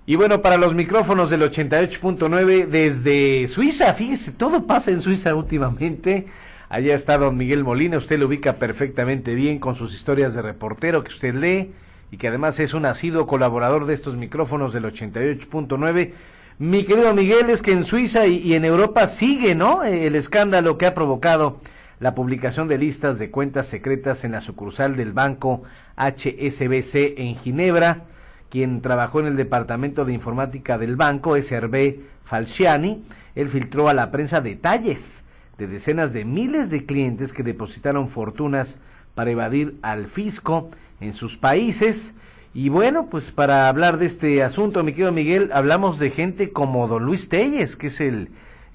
Y bueno, para los micrófonos del 88.9 desde Suiza, fíjese, todo pasa en Suiza últimamente. Allá está don Miguel Molina, usted lo ubica perfectamente bien con sus historias de reportero que usted lee y que además es un asiduo colaborador de estos micrófonos del 88.9. Mi querido Miguel, es que en Suiza y en Europa sigue, ¿no?, el escándalo que ha provocado la publicación de listas de cuentas secretas en la sucursal del banco HSBC en Ginebra. Quien trabajó en el departamento de informática del banco, Hervé Falciani, él filtró a la prensa detalles de decenas de miles de clientes que depositaron fortunas para evadir al fisco en sus países. Y bueno, pues para hablar de este asunto, mi querido Miguel, hablamos de gente como don Luis Telles, que es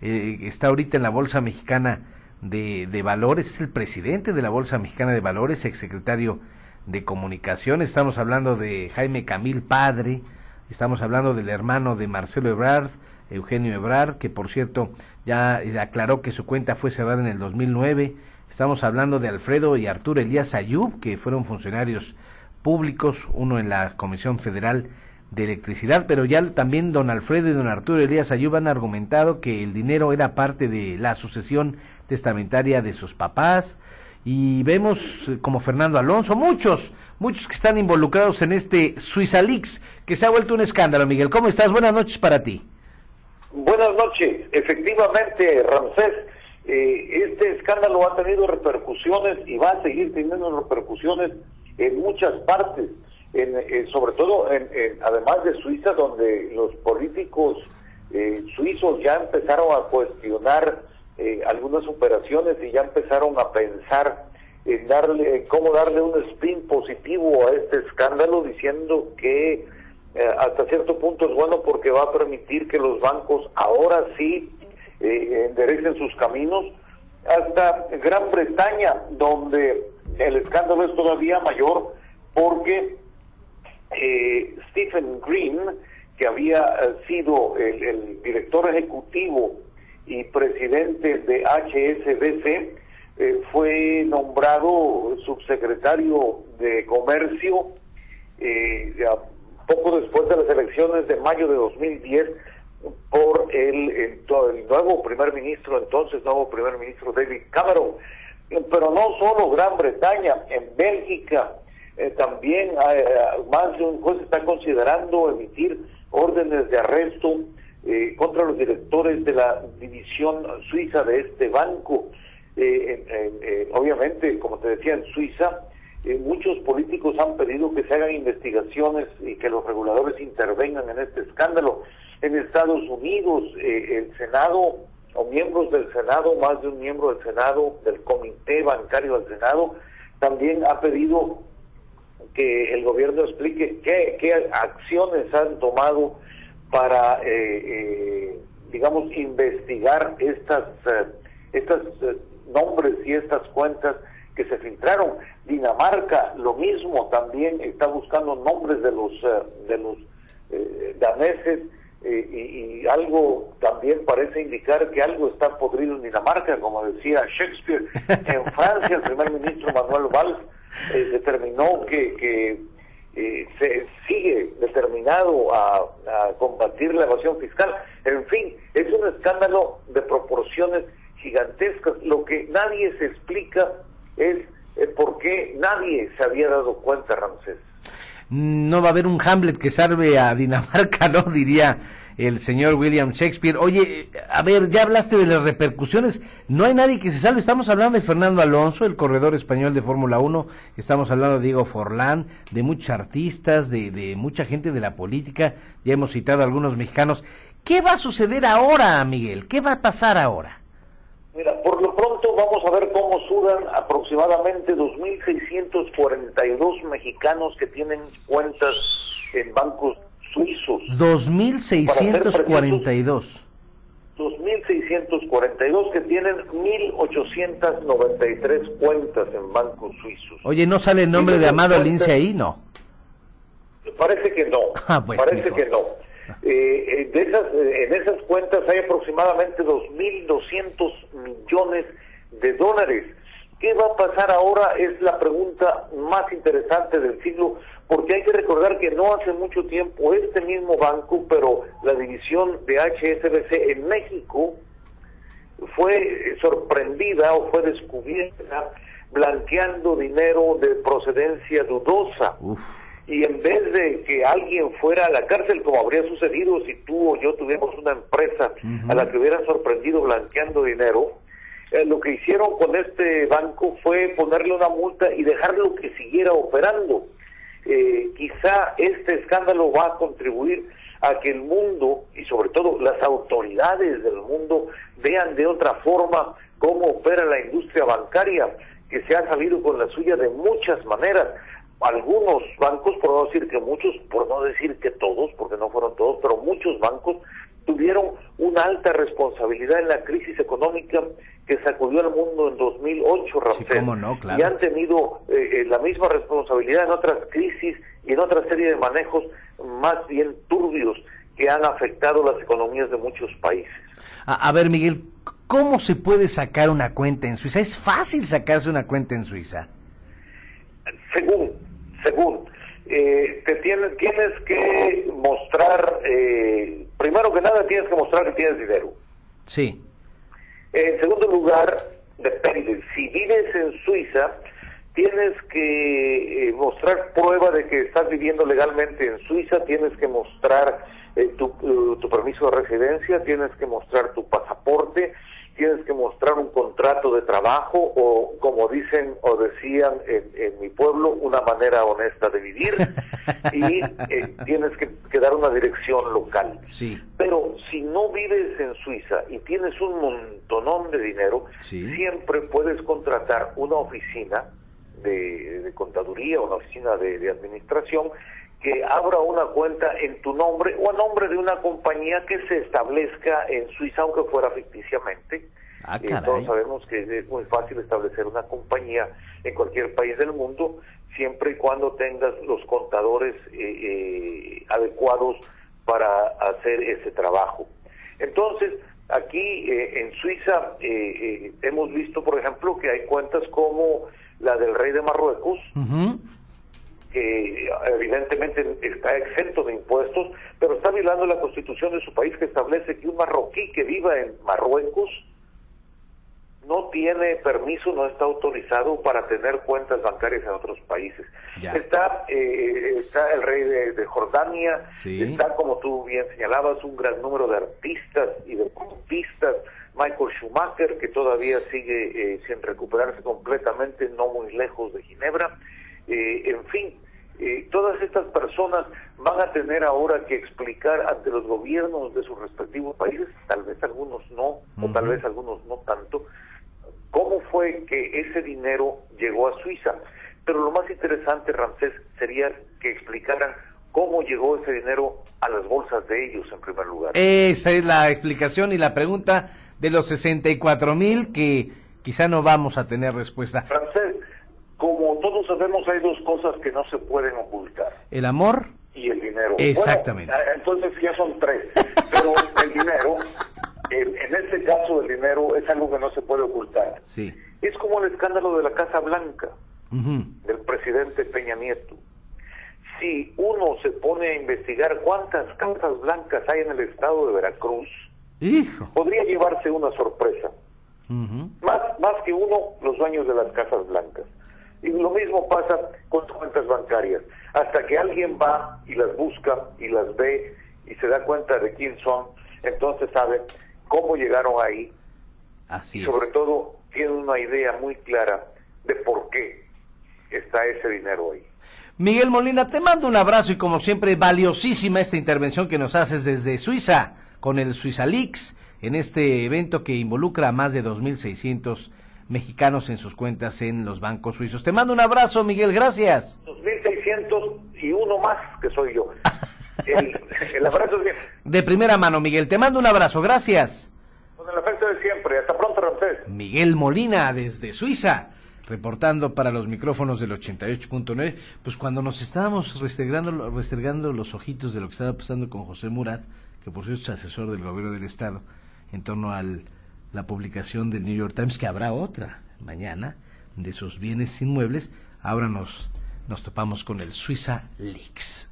está ahorita en la Bolsa Mexicana de Valores, es el presidente de la Bolsa Mexicana de Valores, exsecretario de Comunicación. Estamos hablando de Jaime Camil padre, estamos hablando del hermano de Marcelo Ebrard, Eugenio Ebrard, que por cierto ya aclaró que su cuenta fue cerrada en el 2009. Estamos hablando de Alfredo y Arturo Elías Ayub, que fueron funcionarios públicos, uno en la Comisión Federal de Electricidad, pero ya también don Alfredo y don Arturo Elías Ayub han argumentado que el dinero era parte de la sucesión testamentaria de sus papás. Y vemos como Fernando Alonso, muchos que están involucrados en este Suiza Leaks, que se ha vuelto un escándalo. Miguel, ¿cómo estás? Buenas noches para ti. Buenas noches. Efectivamente, Ramsés, este escándalo ha tenido repercusiones y va a seguir teniendo repercusiones en muchas partes, sobre todo además de Suiza, donde los políticos suizos ya empezaron a cuestionar algunas operaciones y ya empezaron a pensar en cómo darle un spin positivo a este escándalo, diciendo que hasta cierto punto es bueno porque va a permitir que los bancos ahora sí enderecen sus caminos, hasta Gran Bretaña, donde el escándalo es todavía mayor porque Stephen Green, que había sido el director ejecutivo y presidente de HSBC, fue nombrado subsecretario de Comercio poco después de las elecciones de mayo de 2010 por el nuevo primer ministro David Cameron. Pero no solo Gran Bretaña, en Bélgica también más de un juez está considerando emitir órdenes de arresto contra los directores de la división suiza de este banco. Obviamente, como te decía, en Suiza muchos políticos han pedido que se hagan investigaciones y que los reguladores intervengan en este escándalo. En Estados Unidos, el Senado, o miembros del Senado, más de un miembro del Senado, del Comité Bancario del Senado, también ha pedido que el gobierno explique qué acciones han tomado para, digamos, investigar estas nombres y estas cuentas que se filtraron. Dinamarca, lo mismo, también está buscando nombres de los daneses, y algo también parece indicar que algo está podrido en Dinamarca, como decía Shakespeare. En Francia, el primer ministro Manuel Valls determinó que se sigue determinado a combatir la evasión fiscal. En fin, es un escándalo de proporciones gigantescas. Lo que nadie se explica es por qué nadie se había dado cuenta, Ramsés. No va a haber un Hamlet que salve a Dinamarca, ¿no?, diría el señor William Shakespeare. Oye, a ver, ya hablaste de las repercusiones, no hay nadie que se salve. Estamos hablando de Fernando Alonso, el corredor español de Fórmula 1, estamos hablando de Diego Forlán, de muchos artistas, de mucha gente de la política, ya hemos citado a algunos mexicanos. ¿Qué va a suceder ahora, Miguel? ¿Qué va a pasar ahora? Mira, por lo pronto vamos a ver cómo sudan aproximadamente 2.642 mexicanos que tienen cuentas en bancos suizos. 2.642. 2.642 que tienen 1.893 cuentas en bancos suizos. Oye, ¿no sale el nombre de Amado Lince ahí? No. Parece que no. Parece que no. En esas cuentas hay aproximadamente 2.200 millones de dólares. ¿Qué va a pasar ahora? Es la pregunta más interesante del siglo, porque hay que recordar que no hace mucho tiempo este mismo banco, pero la división de HSBC en México, fue sorprendida o fue descubierta blanqueando dinero de procedencia dudosa. Uf. Y en vez de que alguien fuera a la cárcel, como habría sucedido si tú o yo tuviéramos una empresa a la que hubieran sorprendido blanqueando dinero, lo que hicieron con este banco fue ponerle una multa y dejarlo que siguiera operando. Quizá este escándalo va a contribuir a que el mundo, y sobre todo las autoridades del mundo, vean de otra forma cómo opera la industria bancaria, que se ha salido con la suya de muchas maneras. Algunos bancos, por no decir que muchos, por no decir que todos, porque no fueron todos, pero muchos bancos tuvieron una alta responsabilidad en la crisis económica que sacudió al mundo en 2008, Ramsés. Sí, cómo no, claro. Y han tenido la misma responsabilidad en otras crisis y en otra serie de manejos más bien turbios que han afectado las economías de muchos países. A ver, Miguel, ¿cómo se puede sacar una cuenta en Suiza? ¿Es fácil sacarse una cuenta en Suiza? Según, tienes que mostrar, primero que nada tienes que mostrar que tienes dinero. Sí. En segundo lugar, depende, si vives en Suiza, tienes que mostrar prueba de que estás viviendo legalmente en Suiza, tienes que mostrar tu permiso de residencia, tienes que mostrar tu pasaporte, tienes que mostrar un contrato de trabajo o, como dicen o decían en mi pueblo, una manera honesta de vivir y tienes que dar una dirección local. Sí. Pero si no vives en Suiza y tienes un montonón de dinero, sí, siempre puedes contratar una oficina de contaduría, una oficina de administración, que abra una cuenta en tu nombre o a nombre de una compañía que se establezca en Suiza, aunque fuera ficticiamente. Todos sabemos que es muy fácil establecer una compañía en cualquier país del mundo, siempre y cuando tengas los contadores adecuados para hacer ese trabajo. Entonces, aquí en Suiza hemos visto, por ejemplo, que hay cuentas como la del rey de Marruecos, que evidentemente está exento de impuestos, pero está violando la constitución de su país, que establece que un marroquí que viva en Marruecos no tiene permiso, no está autorizado para tener cuentas bancarias en otros países. Está el rey de Jordania, sí, está, como tú bien señalabas, un gran número de artistas y deportistas, Michael Schumacher, que todavía sigue sin recuperarse completamente, no muy lejos de Ginebra. En fin, todas estas personas van a tener ahora que explicar ante los gobiernos de sus respectivos países, tal vez algunos no, o tal vez algunos no tanto, cómo fue que ese dinero llegó a Suiza. Pero lo más interesante, Ramsés, sería que explicaran cómo llegó ese dinero a las bolsas de ellos, en primer lugar. Esa es la explicación y la pregunta de los 64,000 que quizá no vamos a tener respuesta. Ramsés, como todos sabemos, hay dos cosas que no se pueden ocultar. ¿El amor? Y el dinero. Exactamente. Bueno, entonces ya son tres. Pero el dinero, en este caso el dinero es algo que no se puede ocultar. Sí. Es como el escándalo de la Casa Blanca, del presidente Peña Nieto. Si uno se pone a investigar cuántas casas blancas hay en el estado de Veracruz, podría llevarse una sorpresa. Más que uno, los dueños de las casas blancas. Y lo mismo pasa con cuentas bancarias. Hasta que alguien va y las busca y las ve y se da cuenta de quién son, entonces sabe cómo llegaron ahí. Así y sobre todo tiene una idea muy clara de por qué está ese dinero ahí. Miguel Molina, te mando un abrazo y como siempre valiosísima esta intervención que nos haces desde Suiza con el Suiza Leaks en este evento que involucra a más de 2,600 mexicanos en sus cuentas en los bancos suizos. Te mando un abrazo, Miguel, gracias. 2,600 y uno más que soy yo. El abrazo es bien. De primera mano, Miguel, te mando un abrazo, gracias. Con el afecto de siempre, hasta pronto, Ramsés. Miguel Molina desde Suiza, reportando para los micrófonos del 88.9, pues cuando nos estábamos restregando los ojitos de lo que estaba pasando con José Murat, que por cierto es asesor del gobierno del estado, en torno a la publicación del New York Times, que habrá otra mañana, de sus bienes inmuebles. Ahora nos topamos con el Suiza Leaks.